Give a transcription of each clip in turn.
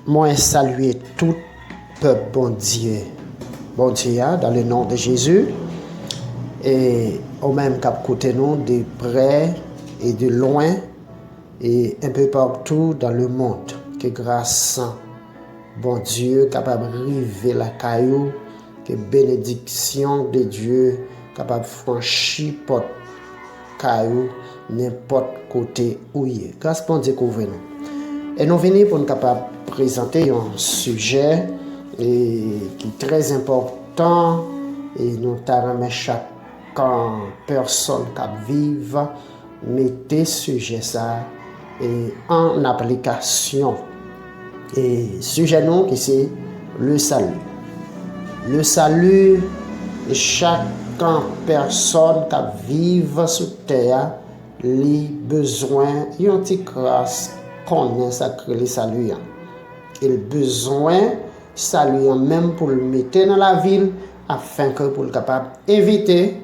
Moi saluer tout peuple bon Dieu, dans le nom de Jésus, et au même cap côté nous, de près et de loin, et un peu partout dans le monde, que grâce bon Dieu capable de river la caillou, que bénédiction de Dieu capable de franchir porte caillou n'importe côté où il est. Grâce bon Dieu couvre nous. Et nous venons pour nous capable présenter un sujet qui est très important et nous remet chaque personne qui vive mettez sujet ça et en application. Et sujet non qui c'est le salut. Le salut de chaque personne qui vive sur terre les besoins et une petite grâce qu'on a sacré le salut. Il besoin salut même pour le mettre dans la ville afin que pour le capable éviter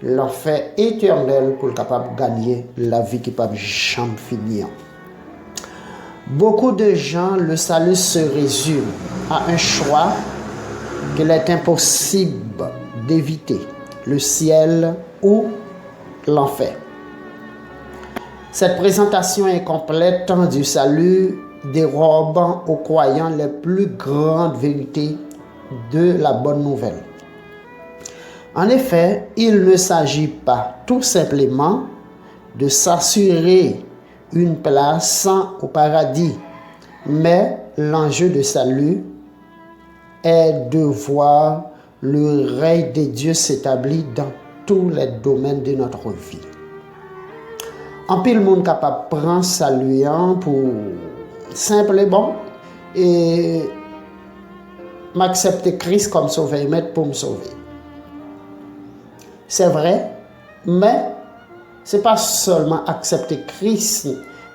l'enfer éternel pour le capable gagner la vie qui peut jamais finir. Beaucoup de gens, le salut se résume à un choix qu'il est impossible d'éviter, le ciel ou l'enfer. Cette présentation incomplète du salut dérobe aux croyants les plus grandes vérités de la bonne nouvelle. En effet, il ne s'agit pas tout simplement de s'assurer une place au paradis, mais l'enjeu de salut est de voir le règne de Dieu s'établir dans tous les domaines de notre vie. En pile monde capable de prendre salut pour simplement et m'accepter Christ comme sauveur et maître pour me sauver. C'est vrai, mais ce n'est pas seulement accepter Christ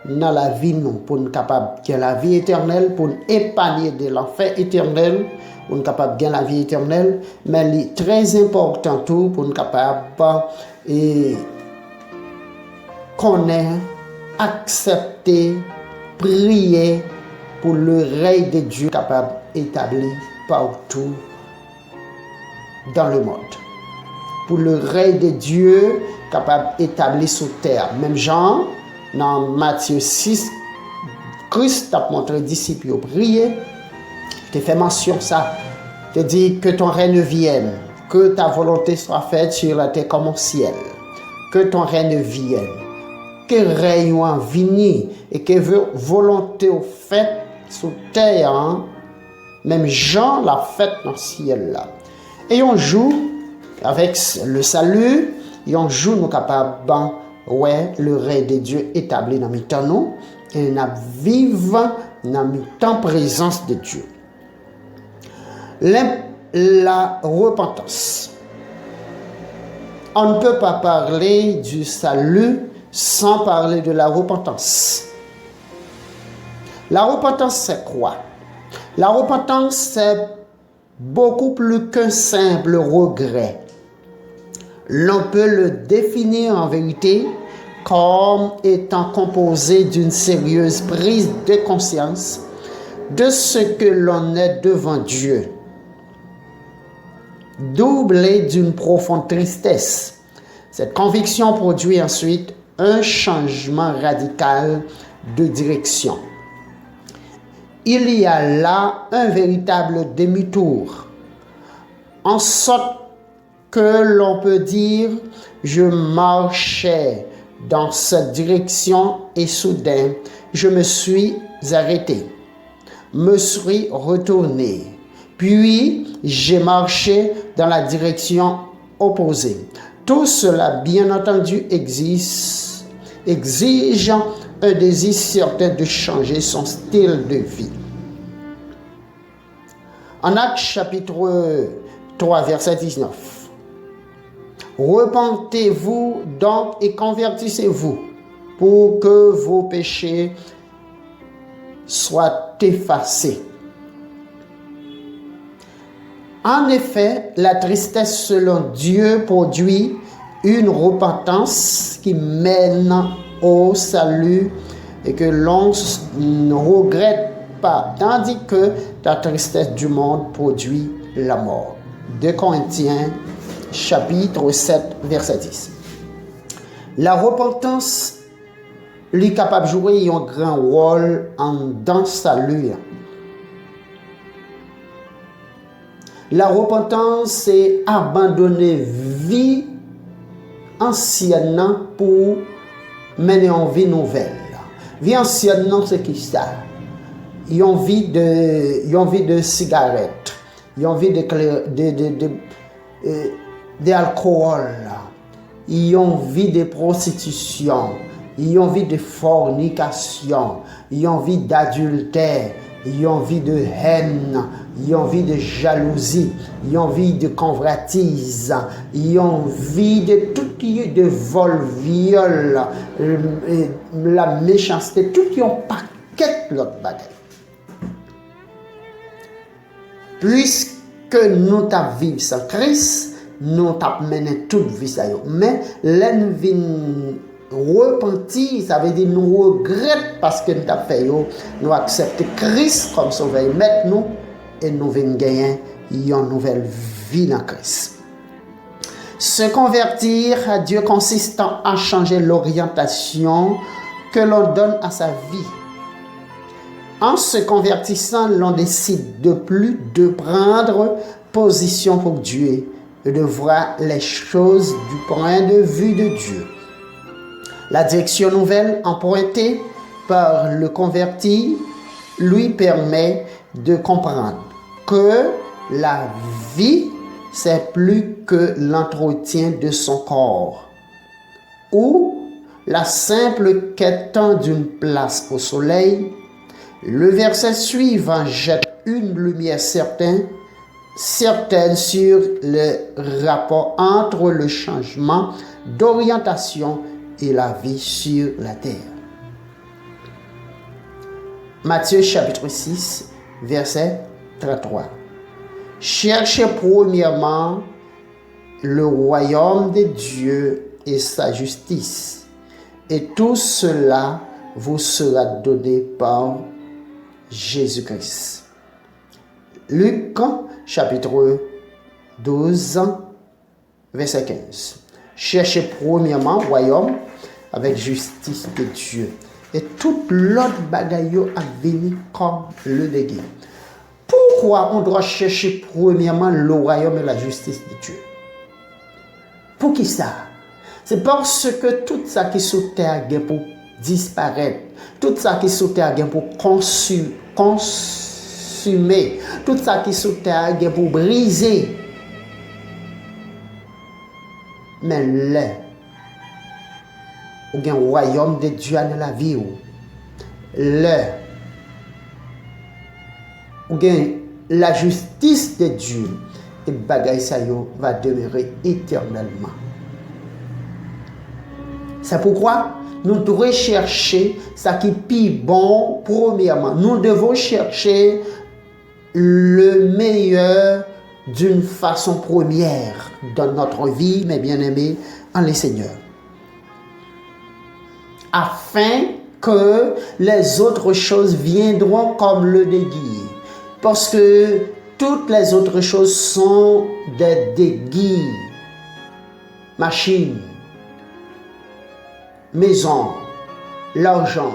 dans la vie non, pour nous capable de la vie éternelle, pour nous épargner de l'enfer éternel, pour nous capable de la vie éternelle, mais il est très important tout pour nous capable de connaître, accepter, prier pour le règne de Dieu capable d'établir partout dans le monde. Pour le règne de Dieu capable d'établir sur terre. Même Jean, dans Matthieu 6, Christ a montré aux disciples de prier. Tu fait mention ça. Tu dis que ton règne vienne, que ta volonté soit faite sur la terre comme au ciel. Que ton règne vienne. Que règne vienne et que volonté faite sur terre. Hein? Même Jean l'a faite dans le ciel là. Et on joue avec le salut, et on joue nous capables le règne de Dieu établi dans nos temps nous et nous vivons dans nos temps présence de Dieu. La repentance. On ne peut pas parler du salut sans parler de la repentance. La repentance, c'est quoi? La repentance, c'est beaucoup plus qu'un simple regret. L'on peut le définir en vérité comme étant composé d'une sérieuse prise de conscience de ce que l'on est devant Dieu, doublée d'une profonde tristesse. Cette conviction produit ensuite un changement radical de direction. Il y a là un véritable demi-tour, en sorte que l'on peut dire « je marchais dans cette direction et soudain, je me suis arrêté, me suis retourné, puis j'ai marché dans la direction opposée. » Tout cela, bien entendu, exige un désir certain de changer son style de vie. En Actes chapitre 3, verset 19. Repentez-vous donc et convertissez-vous pour que vos péchés soient effacés. En effet, la tristesse selon Dieu produit une repentance qui mène au salut et que l'on regrette pas, tandis que la tristesse du monde produit la mort. 2 Corinthiens, chapitre 7, verset 10. La repentance lui capable de jouer un grand rôle dans salut. La repentance, c'est abandonner vie ancienne pour mener une vie nouvelle. Vie ancienne, c'est qui ça? Ils ont envie de cigarettes, ils ont envie d'alcool, ils ont envie de prostitution, ils ont envie de fornication, ils ont envie d'adultère, ils ont envie de haine, ils ont envie de jalousie, ils ont envie de convoitise, ils ont envie de tout qui est de vol, viol, la méchanceté, tout qui ont paquet l'autre bagaille. Puisque nous t'avons vécu sans Christ, nous t'avons mené toute vie ça. Mais l'envie repenti, ça veut dire nous regrettons parce que nous avons fait, nous acceptons Christ comme sauveur maître nous et nous venons gagner une nouvelle vie dans Christ. Se convertir à Dieu consiste à changer l'orientation que l'on donne à sa vie. En se convertissant, l'on décide de plus de prendre position pour Dieu et de voir les choses du point de vue de Dieu. La direction nouvelle empruntée par le converti lui permet de comprendre que la vie, c'est plus que l'entretien de son corps ou la simple quête d'une place au soleil. Le verset suivant jette une lumière certaine sur le rapport entre le changement d'orientation et la vie sur la terre. Matthieu chapitre 6, verset 33. Cherchez premièrement le royaume de Dieu et sa justice, et tout cela vous sera donné par Jésus-Christ. Luc chapitre 12, verset 15. Cherchez premièrement le royaume avec justice de Dieu. Et toute l'autre bagaille a venu comme le dégué. Pourquoi on doit chercher premièrement le royaume et la justice de Dieu? Pour qui ça? C'est parce que tout ça qui est sous terre est pour disparaître. Tout ça qui est sous terre est pour consumer. Tout ça qui est sous terre est pour briser. Mais là, il y a un royaume de Dieu dans la vie. Là, il y a la justice de Dieu. Et bagaille ça va demeurer éternellement. C'est pourquoi nous devons chercher ce qui est plus bon premièrement. Nous devons chercher le meilleur d'une façon première dans notre vie, mes bien-aimés, en les Seigneur. Afin que les autres choses viendront comme le déguis. Parce que toutes les autres choses sont des déguis. Machines, maison, l'argent,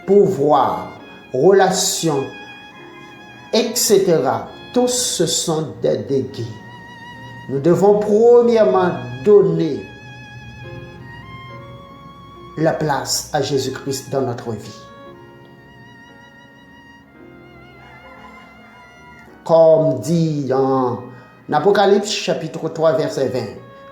pouvoir, relations, etc. Tous ce sont des déguis. Nous devons premièrement donner la place à Jésus-Christ dans notre vie. Comme dit dans Apocalypse chapitre 3 verset 20,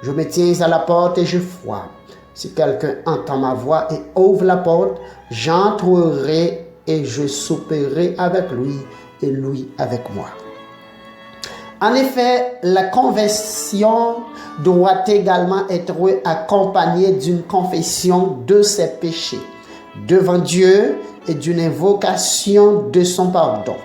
je me tiens à la porte et je frappe. Si quelqu'un entend ma voix et ouvre la porte, j'entrerai et je souperai avec lui et lui avec moi. En effet, la conversion doit également être accompagnée d'une confession de ses péchés devant Dieu et d'une invocation de son pardon.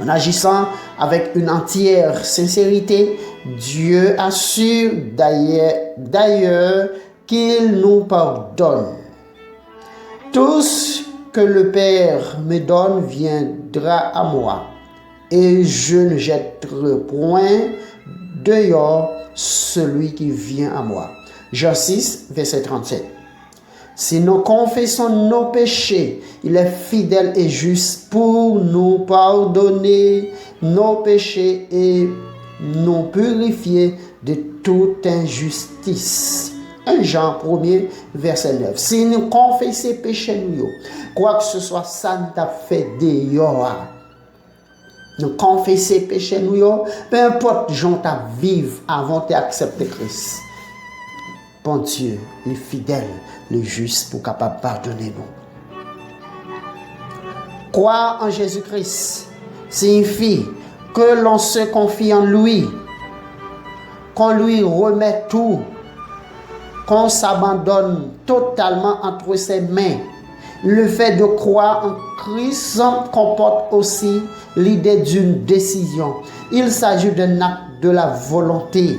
En agissant avec une entière sincérité, Dieu assure d'ailleurs qu'il nous pardonne. Tous que le Père me donne viendra à moi, et je ne jetterai point dehors celui qui vient à moi. Jean 6, verset 37. Si nous confessons nos péchés, il est fidèle et juste pour nous pardonner nos péchés et nous purifier de toute injustice. 1 Jean 1er, verset 9. Si nous confessons péché, nous, quoi que ce soit, ça nous a fait dehors. Nous confessons péché, nous, peu importe, j'en t'a vivre avant d'accepter Christ. Bon Dieu, le fidèle, le juste pour capable pardonner nous. Croire en Jésus-Christ signifie que l'on se confie en lui, qu'on lui remet tout, qu'on s'abandonne totalement entre ses mains. Le fait de croire en Christ comporte aussi l'idée d'une décision. Il s'agit d'un acte de la volonté,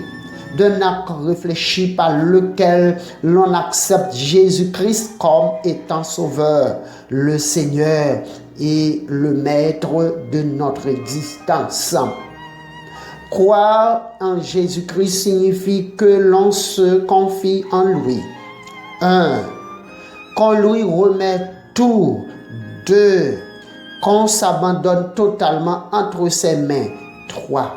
d'un acte réfléchi par lequel l'on accepte Jésus-Christ comme étant sauveur, le Seigneur et le maître de notre existence. Croire en Jésus-Christ signifie que l'on se confie en lui. 1. Qu'on lui remet tout. 2. Qu'on s'abandonne totalement entre ses mains. 3.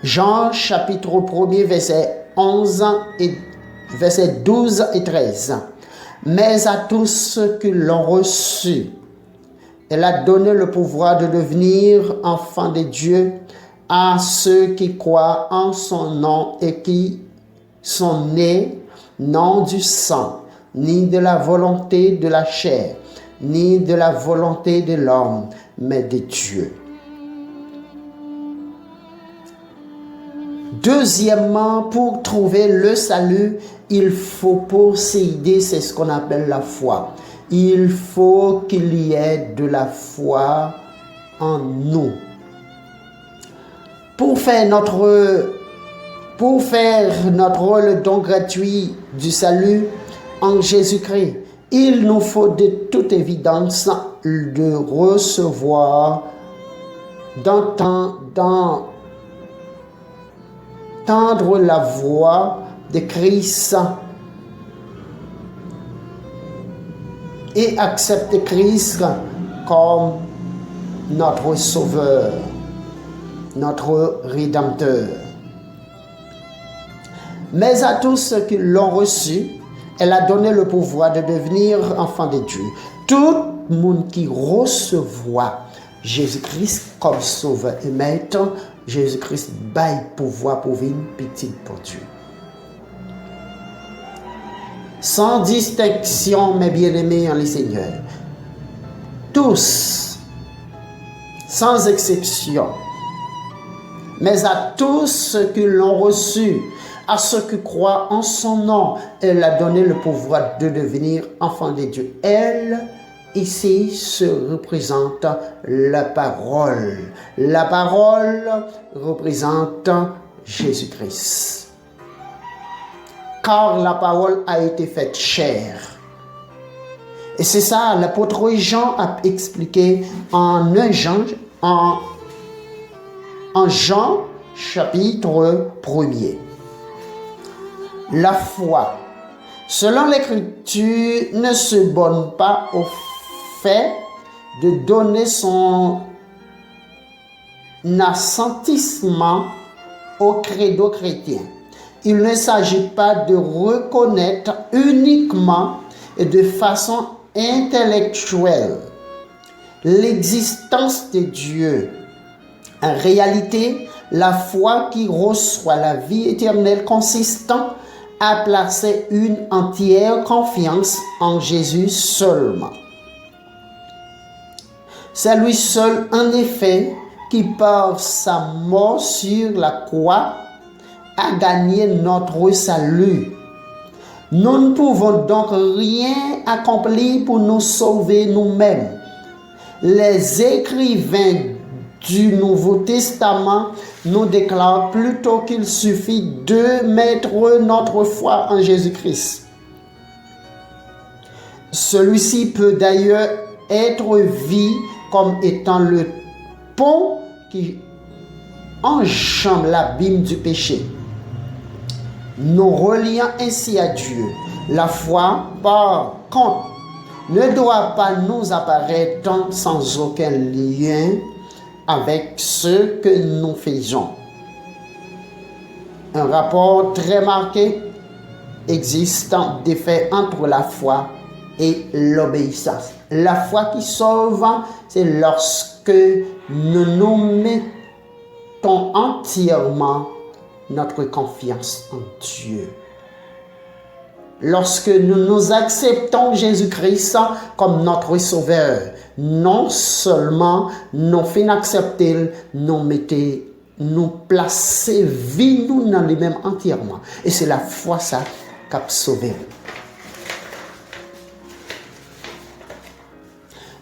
Jean chapitre 1er verset 11 et verset 12 et 13. Mais à tous ceux qui l'ont reçu, elle a donné le pouvoir de devenir enfants de Dieu, à ceux qui croient en son nom et qui sont nés non du sang, ni de la volonté de la chair, ni de la volonté de l'homme, mais de Dieu. Deuxièmement, pour trouver le salut, il faut posséder, c'est ce qu'on appelle la foi. Il faut qu'il y ait de la foi en nous. Pour faire notre le don gratuit du salut en Jésus-Christ, il nous faut de toute évidence de recevoir, d'entendre la voix de Christ et accepter Christ comme notre sauveur, notre rédempteur. Mais à tous ceux qui l'ont reçu, elle a donné le pouvoir de devenir enfants de Dieu. Tout le monde qui recevra Jésus-Christ comme sauveur et maître, Jésus-Christ baille pouvoir pour venir petit pour Dieu. Sans distinction, mes bien-aimés en les Seigneurs, tous, sans exception, mais à tous ceux qui l'ont reçu, à ceux qui croient en son nom, elle a donné le pouvoir de devenir enfants de Dieu. Elle, ici, se représente la parole. La parole représente Jésus-Christ. Car la parole a été faite chair. Et c'est ça, l'apôtre Jean a expliqué en Jean chapitre 1er. La foi, selon l'Écriture, ne se borne pas au fait de donner son assentiment au credo chrétien. Il ne s'agit pas de reconnaître uniquement et de façon intellectuelle l'existence de Dieu. En réalité, la foi qui reçoit la vie éternelle consiste à placer une entière confiance en Jésus seulement. C'est lui seul, en effet, qui par sa mort sur la croix a gagné notre salut. Nous ne pouvons donc rien accomplir pour nous sauver nous-mêmes. Les écrivains du Nouveau Testament nous déclare plutôt qu'il suffit de mettre notre foi en Jésus-Christ. Celui-ci peut d'ailleurs être vu comme étant le pont qui enjambe l'abîme du péché, nous reliant ainsi à Dieu. La foi, par contre, ne doit pas nous apparaître sans aucun lien avec ce que nous faisons. Un rapport très marqué existe des faits entre la foi et l'obéissance. La foi qui sauve, c'est lorsque nous nous mettons entièrement notre confiance en Dieu. Lorsque nous acceptons Jésus-Christ comme notre Sauveur, non seulement nous faisons accepter, nous placer vie nous dans lui-même entièrement. Et c'est la foi ça qui a sauvé.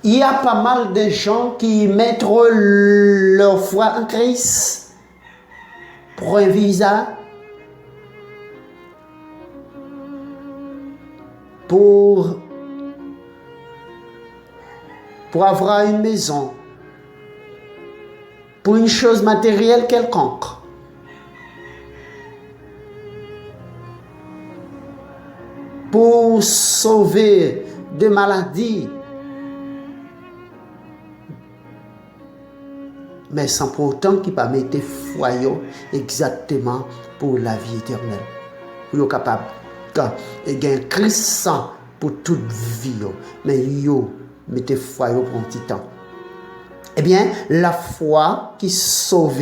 Il y a pas mal de gens qui mettent leur foi en Christ pour un visa, pour avoir une maison, pour une chose matérielle quelconque. Pour sauver des maladies, mais sans pour autant qu'il pas mettre foi exactement pour la vie éternelle. Vous êtes capable de gagner Christ pour toute vie, mais vous mettez foi pour un petit temps. Eh bien, la foi qui sauve,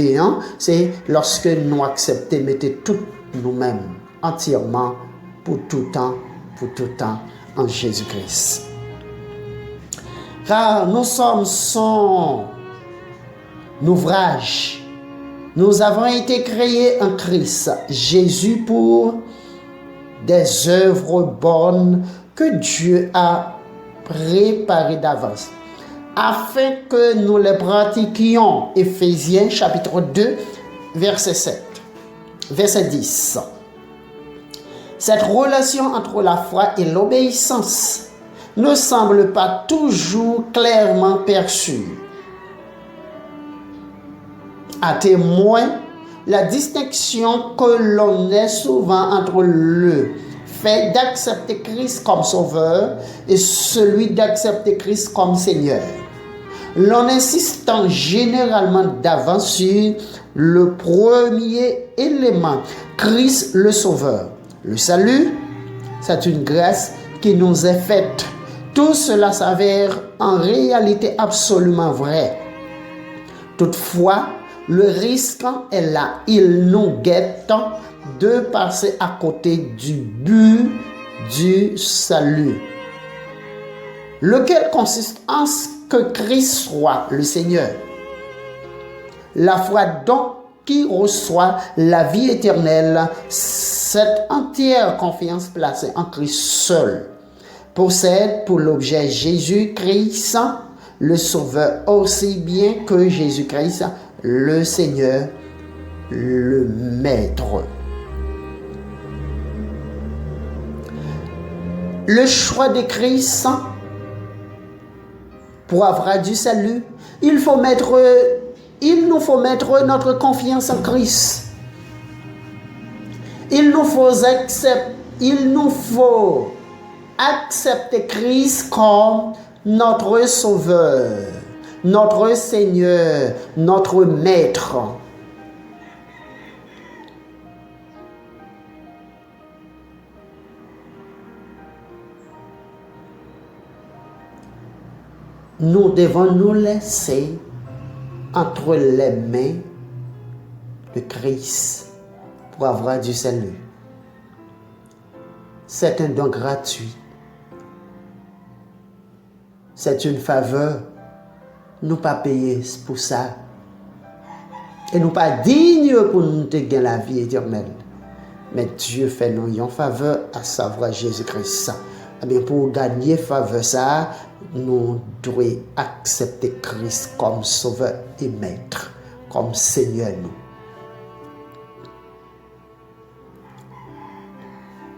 c'est lorsque nous acceptons, mettez tout nous-mêmes entièrement pour tout temps en Jésus-Christ. Car nous sommes son ouvrage. Nous avons été créés en Christ Jésus pour des œuvres bonnes que Dieu a préparées d'avance, afin que nous les pratiquions. Éphésiens chapitre 2, verset 10. Cette relation entre la foi et l'obéissance ne semble pas toujours clairement perçue. À témoin, la distinction que l'on est souvent entre le fait d'accepter Christ comme sauveur et celui d'accepter Christ comme Seigneur. L'on insistant généralement d'avance sur le premier élément, Christ le sauveur. Le salut, c'est une grâce qui nous est faite. Tout cela s'avère en réalité absolument vrai. Toutefois, le risque est là. Il nous guette de passer à côté du but du salut, lequel consiste en ce que Christ soit le Seigneur. La foi donc qui reçoit la vie éternelle, cette entière confiance placée en Christ seul, possède pour l'objet Jésus-Christ, le Sauveur, aussi bien que Jésus-Christ, le Seigneur, le Maître. Le choix de Christ pour avoir du salut, il nous faut mettre notre confiance en Christ. Il nous faut accepter Christ comme notre Sauveur, notre Seigneur, notre Maître. Nous devons nous laisser entre les mains de Christ pour avoir du salut. C'est un don gratuit. C'est une faveur. Nous pas payer pour ça. Et nous pas dignes pour nous gagner la vie éternelle. Mais Dieu fait nous une faveur, à savoir Jésus-Christ, eh bien, pour gagner faveur ça, nous devons accepter Christ comme sauveur et maître, comme Seigneur nous.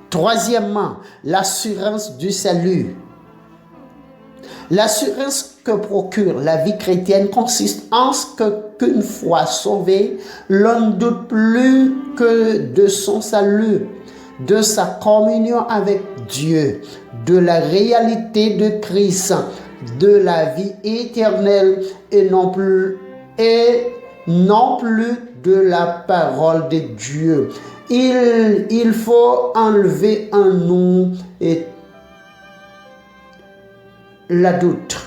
Troisièmement, l'assurance du salut. L'assurance que procure la vie chrétienne consiste en ce qu'une fois sauvé, l'on ne doute plus que de son salut, de sa communion avec Dieu, de la réalité de Christ, de la vie éternelle et non plus de la parole de Dieu. Il faut enlever en nous la doute.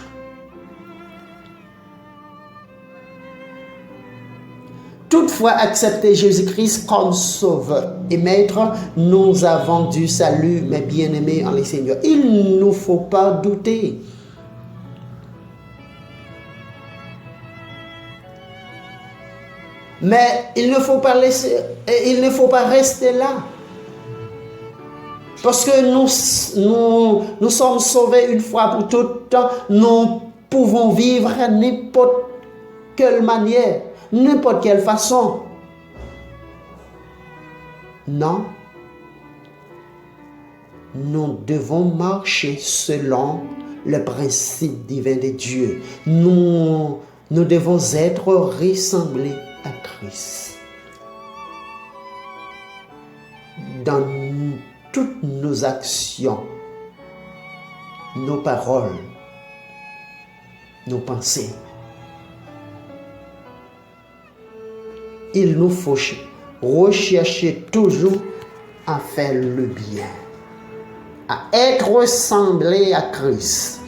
Toutefois, accepter Jésus-Christ comme sauveur et maître, nous avons du salut, mes bien-aimés en les Seigneur. Il ne nous faut pas douter. Mais il ne faut pas rester là. Parce que nous sommes sauvés une fois pour toutes, nous pouvons vivre à n'importe quelle manière, n'importe quelle façon. Non. Nous devons marcher selon le principe divin de Dieu. Nous devons être ressemblés à Christ. Dans toutes nos actions, nos paroles, nos pensées, il nous faut rechercher toujours à faire le bien, à être ressemblé à Christ.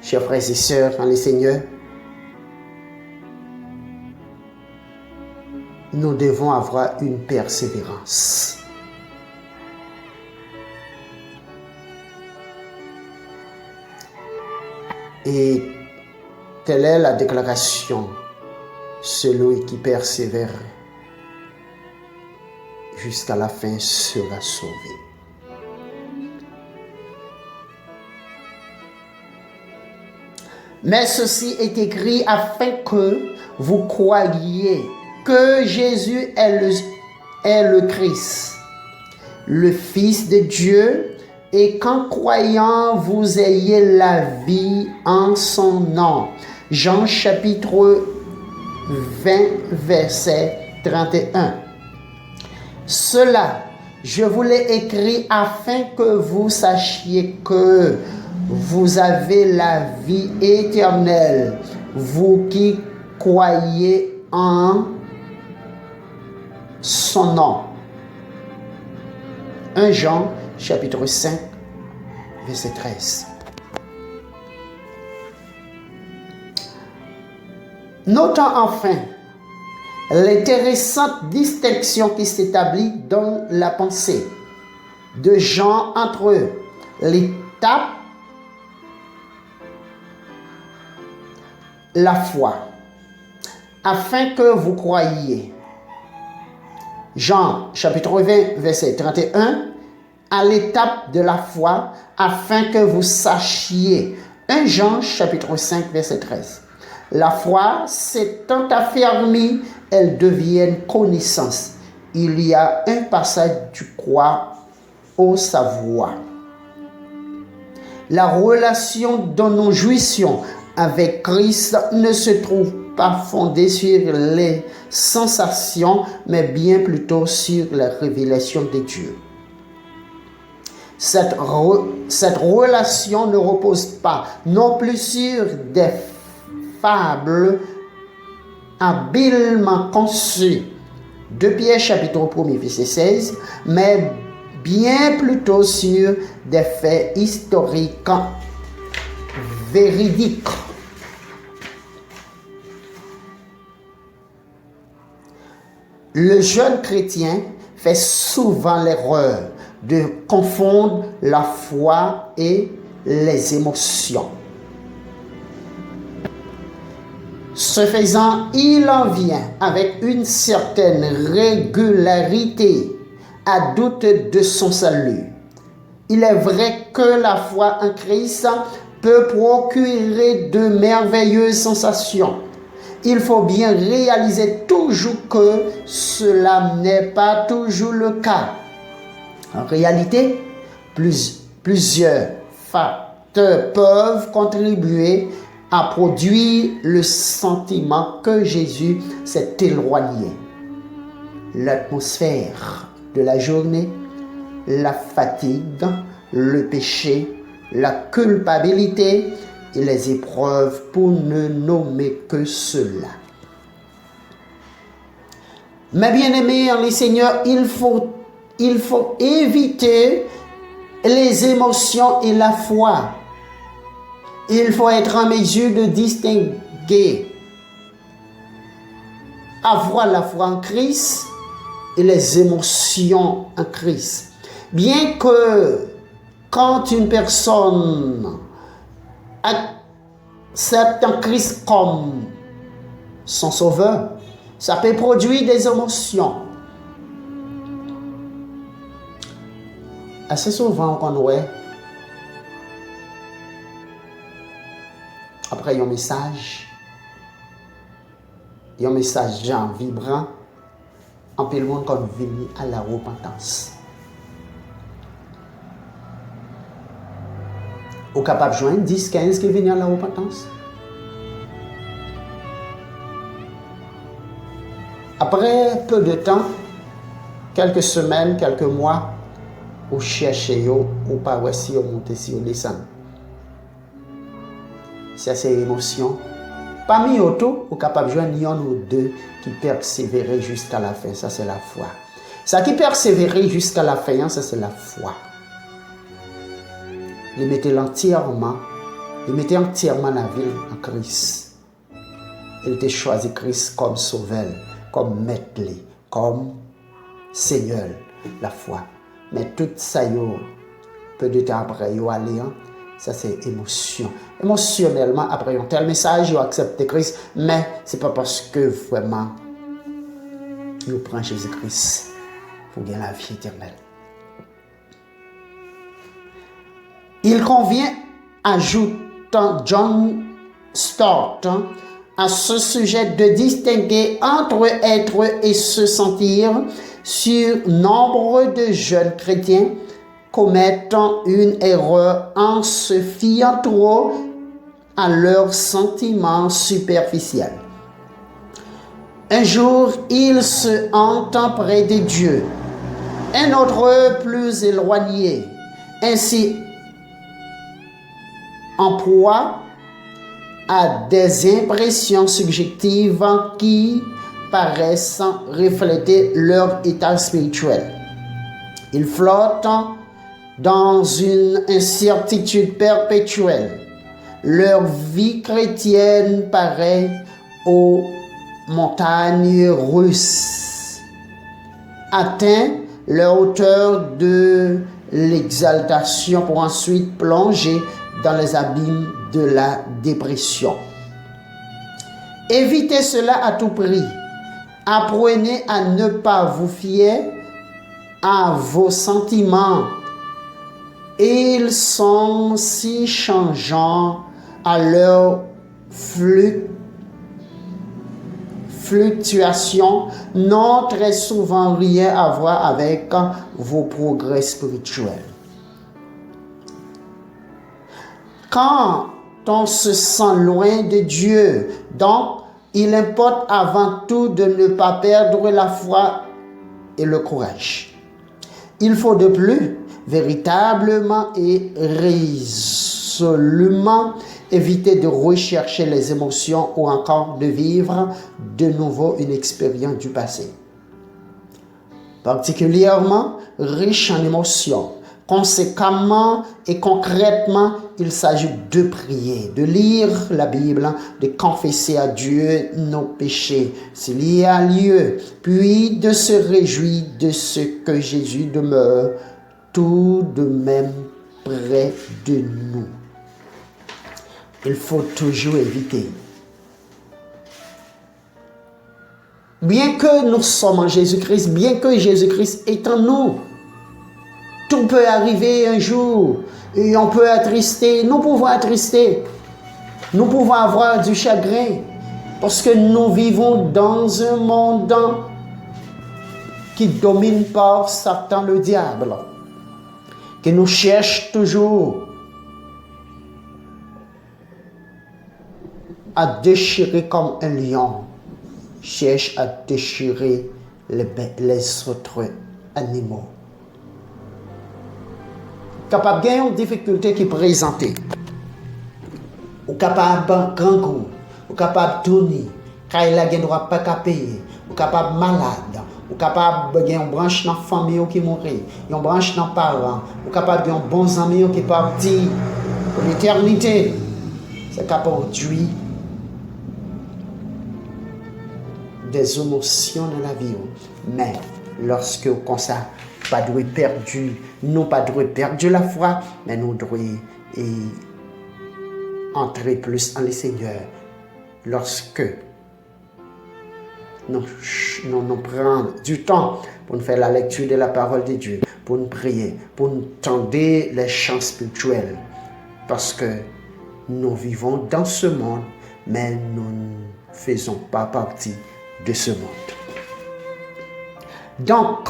Chers frères et sœurs en le Seigneur, nous devons avoir une persévérance. Et telle est la déclaration: celui qui persévère jusqu'à la fin sera sauvé. Mais ceci est écrit afin que vous croyiez que Jésus est le Christ, le Fils de Dieu, et qu'en croyant, vous ayez la vie en son nom. Jean chapitre 20, verset 31. Cela, je vous l'ai écrit afin que vous sachiez que vous avez la vie éternelle, vous qui croyez en son nom. 1 Jean chapitre 5, verset 13. Notons enfin l'intéressante distinction qui s'établit dans la pensée de Jean entre l'étape, la foi, afin que vous croyiez. Jean chapitre 20, verset 31, à l'étape de la foi, afin que vous sachiez. 1 Jean chapitre 5, verset 13. La foi s'étant affermie, elle devient connaissance. Il y a un passage du croire au savoir. La relation dont nous jouissions avec Christ ne se trouve pas fondée sur les sensations, mais bien plutôt sur la révélation de Dieu. Cette relation ne repose pas non plus sur des fables habilement conçues. 2 Pierre chapitre 1 verset 16, mais bien plutôt sur des faits historiques véridiques. Le jeune chrétien fait souvent l'erreur de confondre la foi et les émotions. Ce Ce faisant, il en vient avec une certaine régularité à douter de son salut. Il est vrai que la foi en Christ peut procurer de merveilleuses sensations. Il faut bien réaliser toujours que cela n'est pas toujours le cas. En réalité, plusieurs facteurs peuvent contribuer à produire le sentiment que Jésus s'est éloigné. L'atmosphère de la journée, la fatigue, le péché, la culpabilité et les épreuves, pour ne nommer que cela. Mes bien-aimés en le Seigneur, il faut éviter les émotions et la foi. Il faut être en mesure de distinguer, avoir la foi en Christ et les émotions en Christ. Bien que quand une personne accepte en Christ comme son sauveur, ça peut produire des émotions. Assez souvent, on voit, après un message genre vibrant, en peu le monde qu'on vient à la repentance. Ou capable de joindre 10-15 qui viennent à la repentance. Après peu de temps, quelques semaines, quelques mois, ou cherchez ou pas si on monte si on descend. Ça c'est l'émotion. Parmi autres, ou capable de joindre un ou deux qui persévérer jusqu'à la fin, ça c'est la foi. Ça qui persévérer jusqu'à la fin, ça c'est la foi. Il mettait entièrement la vie en Christ. Il était choisi Christ comme sauveur, comme maître, comme Seigneur, la foi. Mais tout ça, peu de temps après, ça c'est émotion. Émotionnellement, après un tel message, ils ont accepté Christ, mais ce n'est pas parce que vraiment, nous prenons Jésus-Christ pour gagner la vie éternelle. Il convient, ajoutant John Stott, à ce sujet de distinguer entre être et se sentir. Sur nombre de jeunes chrétiens commettent une erreur en se fiant trop à leurs sentiments superficiels. Un jour, ils se hantent près de Dieu, un autre plus éloigné, ainsi en proie à des impressions subjectives qui paraissent refléter leur état spirituel. Ils flottent dans une incertitude perpétuelle. Leur vie chrétienne paraît aux montagnes russes, atteint leur hauteur de l'exaltation pour ensuite plonger dans les abîmes de la dépression. Évitez cela à tout prix. Apprenez à ne pas vous fier à vos sentiments. Ils sont si changeants à leur fluctuation, n'ont très souvent rien à voir avec vos progrès spirituels. Quand on se sent loin de Dieu, donc il importe avant tout de ne pas perdre la foi et le courage. Il faut de plus, véritablement et résolument, éviter de rechercher les émotions ou encore de vivre de nouveau une expérience du passé. Particulièrement riche en émotions. Conséquemment et concrètement, il s'agit de prier, de lire la Bible, de confesser à Dieu nos péchés s'il y a lieu, puis de se réjouir de ce que Jésus demeure tout de même près de nous. Il faut toujours éviter Bien que nous sommes en Jésus-Christ, bien que Jésus-Christ est en nous, tout peut arriver un jour et on peut attristé. Nous pouvons attrister. Nous pouvons avoir du chagrin parce que nous vivons dans un monde qui domine par Satan le diable, qui nous cherche toujours à déchirer comme un lion, cherche à déchirer les autres animaux. Capable de gagner une difficulté qui est présentée, ou capable de grand goût, ou capable de tourner, car il a un droit pas qu'à payer, ou capable de malade, ou capable de gagner une branche dans la famille qui mourit, une branche dans les parents, ou capable de gagner bons amis qui partent pour l'éternité. C'est capable de produire des émotions dans la vie. Mais lorsque comme ça, pas de perdu, nous pas de perdu la foi, mais nous devons entrer plus en le Seigneur. Lorsque nous prenons du temps pour nous faire la lecture de la parole de Dieu, pour nous prier, pour nous tendre les chants spirituels, parce que nous vivons dans ce monde, mais nous ne faisons pas partie de ce monde. Donc,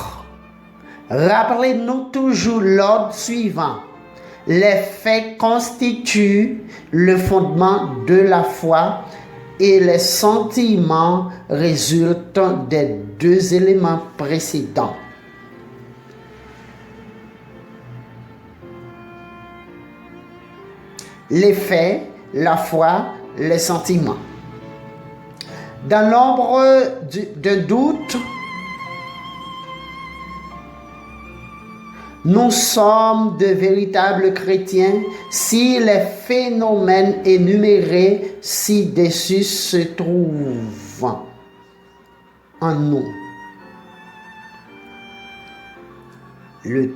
rappelez-nous toujours l'ordre suivant. Les faits constituent le fondement de la foi et les sentiments résultent des deux éléments précédents. Les faits, la foi, les sentiments. Dans l'ombre d'un doute, nous sommes de véritables chrétiens si les phénomènes énumérés ci-dessus se trouvent en nous. Le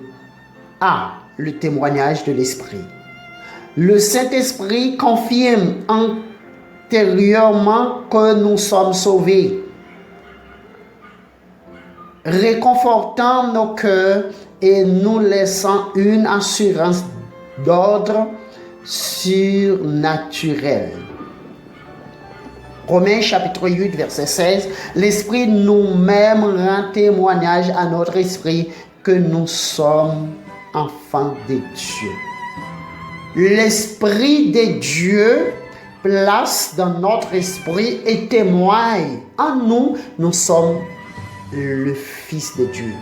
témoignage de l'Esprit. Le Saint-Esprit confirme antérieurement que nous sommes sauvés, réconfortant nos cœurs et nous laissant une assurance d'ordre surnaturel. Romains chapitre 8, verset 16, l'Esprit nous-mêmes rend témoignage à notre esprit que nous sommes enfants de Dieu. L'Esprit de Dieu place dans notre esprit et témoigne en nous, nous sommes le Fils de Dieu.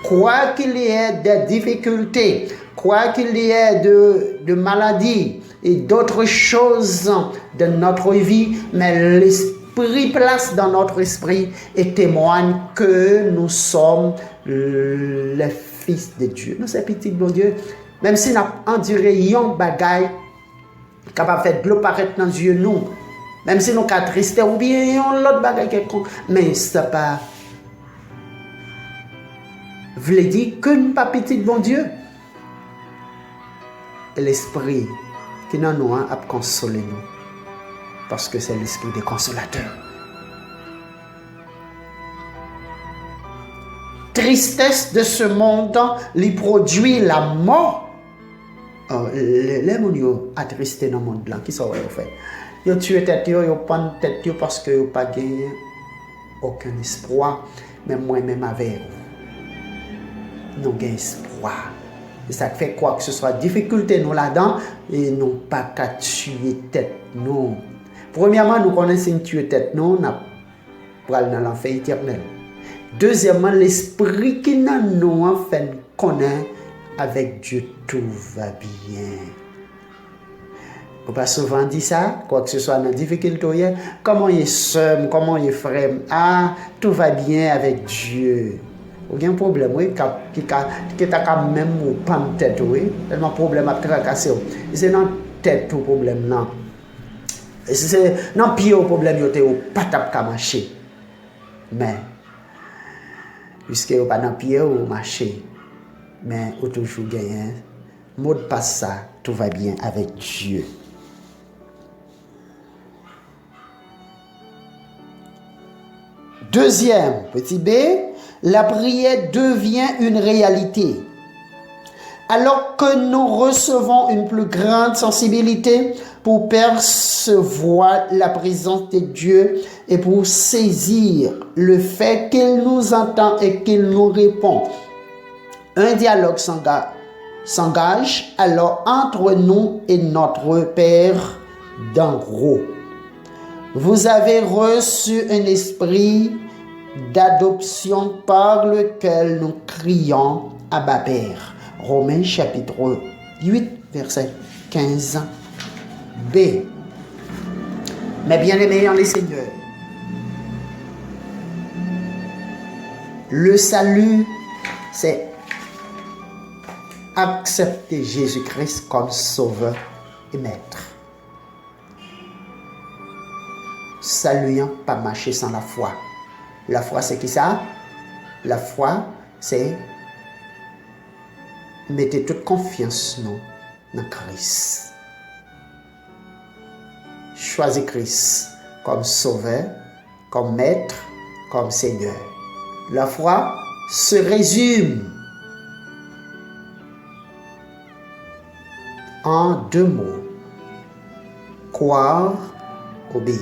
Quoi qu'il y ait de difficultés, quoi qu'il y ait de maladies et d'autres choses de notre vie, mais l'Esprit place dans notre esprit et témoigne que nous sommes les fils de Dieu. Nous sommes petits bon Dieu. Même si nous avons enduré un bagage capable de faire de l'eau paraître dans les yeux nous, même si nous avons triste ou bien l'autre bagage quelconque, mais ce n'est pas voulait dire que nous pas petit bon Dieu. Et l'esprit qui dans nous a consolé nous, parce que c'est l'esprit des consolateurs. Tristesse de ce monde lui produit la mort. Les gens attristés dans le monde blanc, qui sont fait. Ils tuent tête, ils prennent tête parce qu'ils n'ont pas gagné aucun espoir, même moi-même avec vous. Nous avons espoir. Et ça fait quoi que ce soit difficulté nous là-dedans et nous pas qu'à tuer tête nous. Premièrement, nous connaissons tuer tête nous, nous pral dans l'enfer éternel. Deuxièmement, l'esprit qui dans nous en fait connaît avec Dieu tout va bien. On pas souvent dit ça, quoi que ce soit dans la difficulté, comment il est seul, comment il est frère, tout va bien avec Dieu. Aucun problème, oui, qui a même pas de tête, oui, tellement problème à tracasser. C'est dans la tête tout problème, non. C'est dans le pied au problème, il n'y a pas de marcher. Mais, puisque il n'y a pas de pied au marcher, mais il toujours gagné. Mot de passe ça, tout va bien avec Dieu. Deuxième, petit b, la prière devient une réalité. Alors que nous recevons une plus grande sensibilité pour percevoir la présence de Dieu et pour saisir le fait qu'il nous entend et qu'il nous répond, un dialogue s'engage alors entre nous et notre Père d'en haut. Vous avez reçu un esprit d'adoption par lequel nous crions Abba Père. Romains chapitre 8, verset 15b. Mes bien-aimés en les Seigneurs, le salut, c'est accepter Jésus-Christ comme sauveur et maître. Salut, pas marcher sans la foi. La foi, c'est qui ça? La foi, c'est mettez toute confiance dans Christ. Choisissez Christ comme sauveur, comme maître, comme Seigneur. La foi se résume en deux mots. Croire, obéir.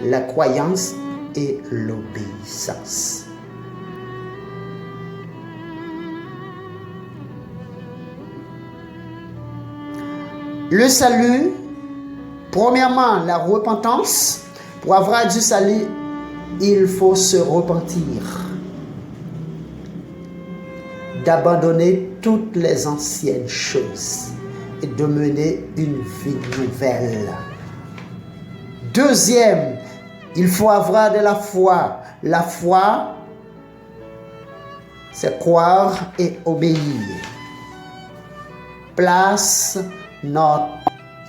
La croyance et l'obéissance. Le salut, premièrement, la repentance. Pour avoir du salut, il faut se repentir, d'abandonner toutes les anciennes choses et de mener une vie nouvelle. Deuxième, il faut avoir de la foi. La foi, c'est croire et obéir.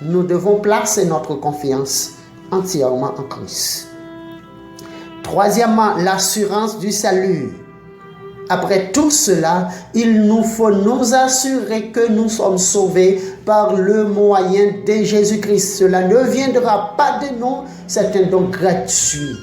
Nous devons placer notre confiance entièrement en Christ. Troisièmement, l'assurance du salut. Après tout cela, il nous faut nous assurer que nous sommes sauvés par le moyen de Jésus-Christ. Cela ne viendra pas de nous, c'est un don gratuit.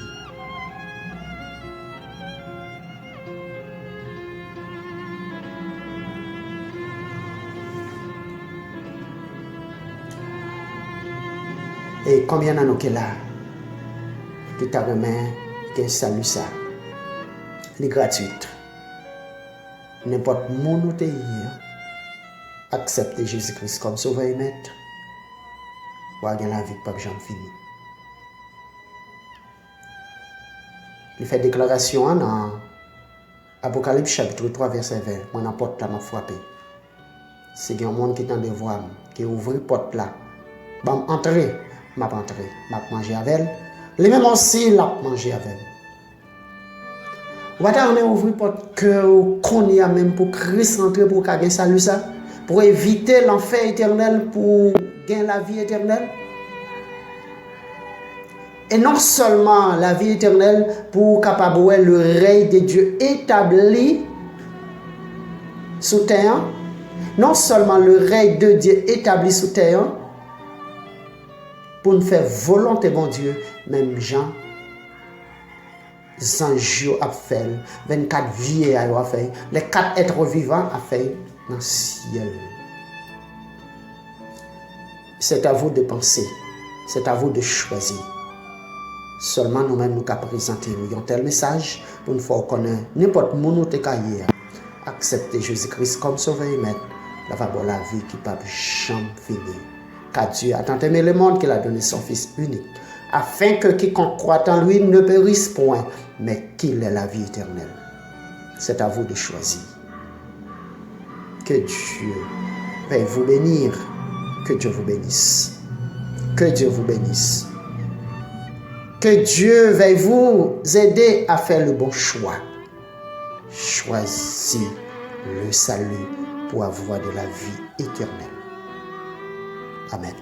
Et combien d'années qu'il a, qui t'a remis, qui salue ça, les gratuites. N'importe où tu es, accepter Jésus-Christ comme sauveur et maître, ou avoir la vie que pas jamais fini. Il fait déclaration dans Apocalypse chapitre 3 verset 20. Moi la porte là m'a frappé. C'est un monde qui est en devoir, qui ouvre la porte là. Bon, entrer, m'a manger avec elle. Les mêmes aussi l'a manger avec elle. Vous allez ouvrir votre cœur qu'on y a même pour Christ rentrer pour gagner salut ça, pour éviter l'enfer éternel, pour gagner la vie éternelle. Et non seulement la vie éternelle, pour capable le règne de Dieu établi sous terre, non seulement le règne de Dieu établi sous terre, pour nous faire volonté bon Dieu, même Jean, anges a fait, 24 vies a fait, les 4 êtres vivants a fait dans le ciel. C'est à vous de penser, c'est à vous de choisir. Seulement nous-mêmes nous pouvons présenter un tel message pour nous faire connaître n'importe où nous sommes. Accepter Jésus-Christ comme sauveur et maître, la vie qui ne peut jamais finir. Car Dieu a tant aimé le monde qu'il a donné son Fils unique, afin que quiconque croit en lui ne périsse point, mais qu'il ait la vie éternelle. C'est à vous de choisir. Que Dieu veuille vous bénir, que Dieu vous bénisse, que Dieu vous bénisse. Que Dieu veuille vous aider à faire le bon choix. Choisissez le salut pour avoir de la vie éternelle. Amen.